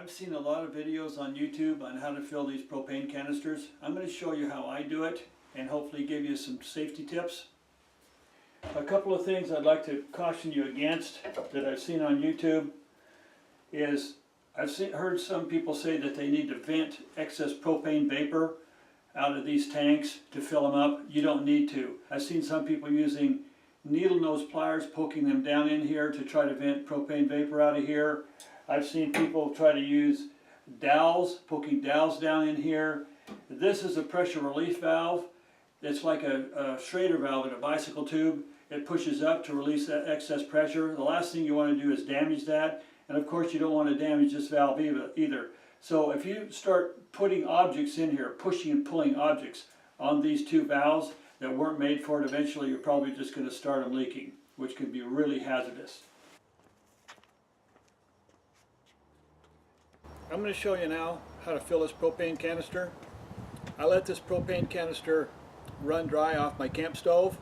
I've seen a lot of videos on YouTube on how to fill these propane canisters. I'm going to show you how I do it and hopefully give you some safety tips. A couple of things I'd like to caution you against that I've seen on YouTube is heard some people say that they need to vent excess propane vapor out of these tanks to fill them up. You don't need to. I've seen some people using needle nose pliers, poking them down in here to try to vent propane vapor out of here. I've seen people try to use dowels, poking dowels down in here. This is a pressure relief valve. It's like a Schrader valve in a bicycle tube. It pushes up to release that excess pressure. The last thing you want to do is damage that. And of course you don't want to damage this valve either. So if you start putting objects in here, pushing and pulling objects on these two valves that weren't made for it, eventually you're probably just going to start them leaking, which can be really hazardous. I'm going to show you now how to fill this propane canister. I let this propane canister run dry off my camp stove.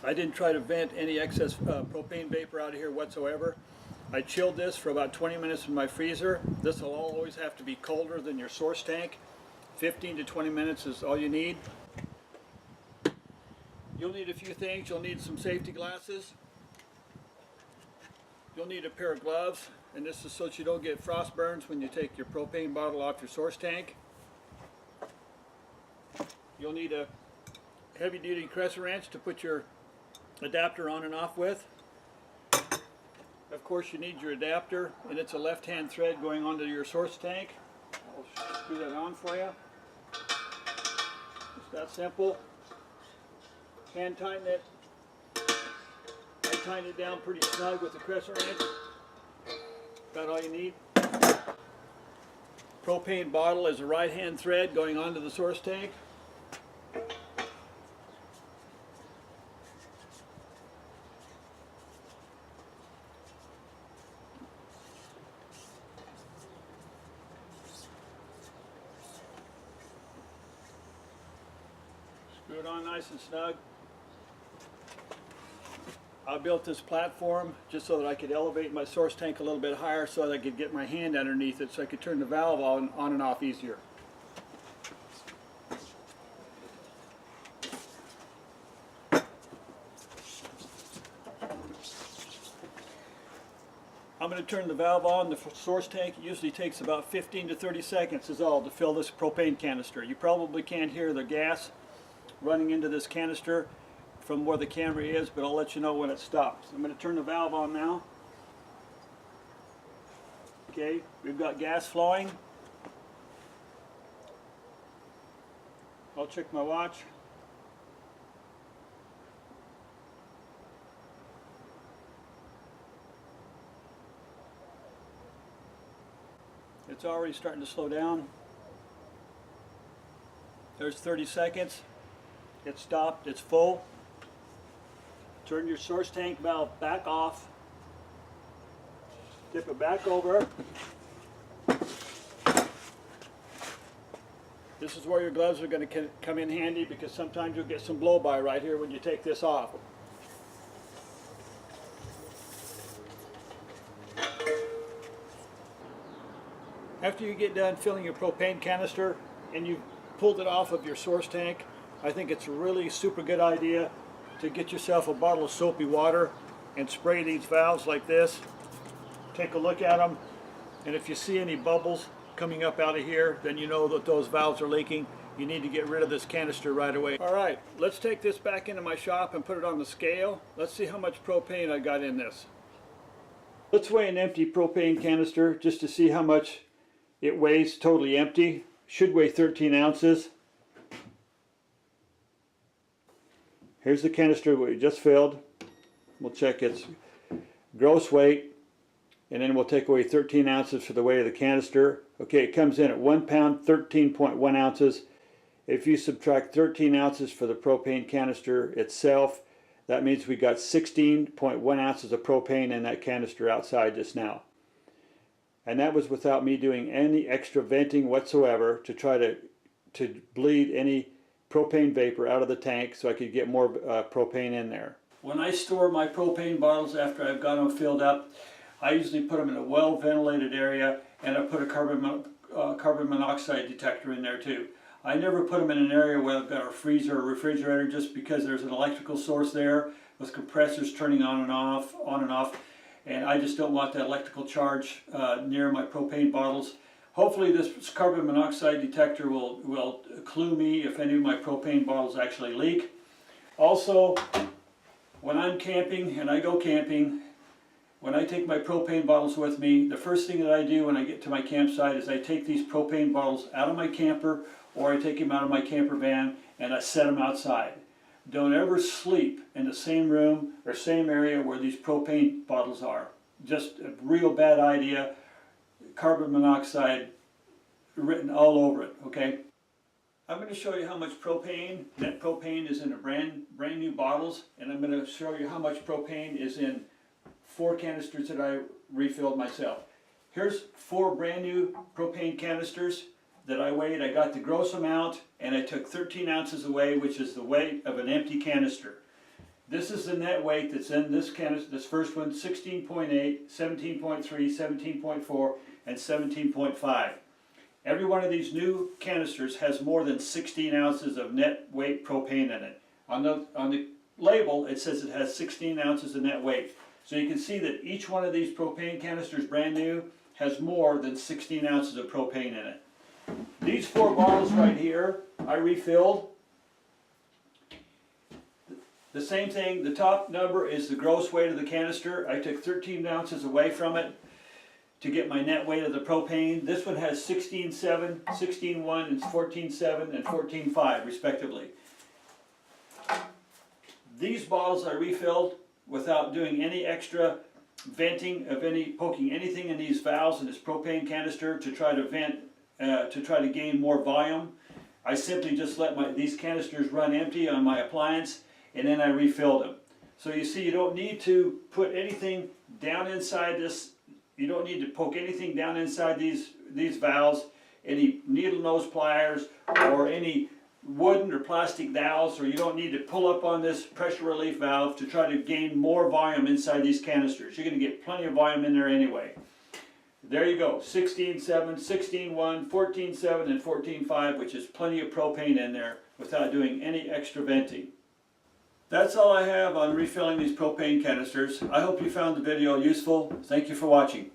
I didn't try to vent any excess propane vapor out of here whatsoever. I chilled this for about 20 minutes in my freezer. This will always have to be colder than your source tank. 15 to 20 minutes is all you need. You'll need a few things. You'll need some safety glasses. You'll need a pair of gloves, and this is so that you don't get frost burns when you take your propane bottle off your source tank. You'll need a heavy-duty crescent wrench to put your adapter on and off with. Of course you need your adapter, and it's a left-hand thread going onto your source tank. I'll screw that on for you. It's that simple. Hand tighten it. I tighten it down pretty snug with the crescent wrench. About all you need. Propane bottle is a right-hand thread going onto the source tank. Screw it on nice and snug. I built this platform just so that I could elevate my source tank a little bit higher so that I could get my hand underneath it so I could turn the valve on and off easier. I'm going to turn the valve on the source tank. It usually takes about 15 to 30 seconds is all to fill this propane canister. You probably can't hear the gas running into this canister from where the camera is, but I'll let you know when it stops. I'm going to turn the valve on now. Okay, we've got gas flowing. I'll check my watch. It's already starting to slow down. There's 30 seconds. It stopped. It's full. Turn your source tank valve back off. Tip it back over. This is where your gloves are going to come in handy because sometimes you'll get some blow-by right here when you take this off. After you get done filling your propane canister and you've pulled it off of your source tank, I think it's a really super good idea to get yourself a bottle of soapy water and spray these valves like this. Take a look at them, and if you see any bubbles coming up out of here, then you know that those valves are leaking. You need to get rid of this canister right away. Alright, let's take this back into my shop and put it on the scale. Let's see how much propane I got in this. Let's weigh an empty propane canister just to see how much it weighs totally empty. Should weigh 13 ounces. Here's the canister we just filled. We'll check its gross weight, and then we'll take away 13 ounces for the weight of the canister. Okay, it comes in at 1 pound, 13.1 ounces. If you subtract 13 ounces for the propane canister itself, that means we got 16.1 ounces of propane in that canister outside just now. And that was without me doing any extra venting whatsoever to try to bleed any propane vapor out of the tank so I could get more propane in there. When I store my propane bottles after I've got them filled up, I usually put them in a well ventilated area and a put a carbon monoxide detector in there too. I never put them in an area where I've got a freezer or refrigerator, just because there's an electrical source there with compressors turning on and off, and I just don't want that electrical charge near my propane bottles. Hopefully this carbon monoxide detector will clue me if any of my propane bottles actually leak. Also, when I'm camping, and I go camping, when I take my propane bottles with me, the first thing that I do when I get to my campsite is I take these propane bottles out of my camper, or I take them out of my camper van and I set them outside. Don't ever sleep in the same room or same area where these propane bottles are. Just a real bad idea. Carbon monoxide written all over it, okay? I'm going to show you how much net propane is in the brand new bottles, and I'm going to show you how much propane is in 4 canisters that I refilled myself. Here's 4 brand new propane canisters that I weighed. I got the gross amount, and I took 13 ounces away, which is the weight of an empty canister. This is the net weight that's in this canister. This first one, 16.8, 17.3, 17.4, and 17.5. Every one of these new canisters has more than 16 ounces of net weight propane in it. On the label, it says it has 16 ounces of net weight. So you can see that each one of these propane canisters, brand new, has more than 16 ounces of propane in it. These 4 bottles right here, I refilled. The same thing, the top number is the gross weight of the canister. I took 13 ounces away from it to get my net weight of the propane. This one has 16.7, 16.1, and 14.7, and 14.5 respectively. These bottles I refilled without doing any extra venting of poking anything in these valves in this propane canister to try to vent, to try to gain more volume. I simply just let these canisters run empty on my appliance, and then I refilled them. So you see, you don't need to put anything down inside this. You don't need to poke anything down inside these valves, any needle nose pliers or any wooden or plastic dowels, or you don't need to pull up on this pressure relief valve to try to gain more volume inside these canisters. You're going to get plenty of volume in there anyway. There you go, 16.7, 16.1, 14.7, and 14.5, which is plenty of propane in there without doing any extra venting. That's all I have on refilling these propane canisters. I hope you found the video useful. Thank you for watching.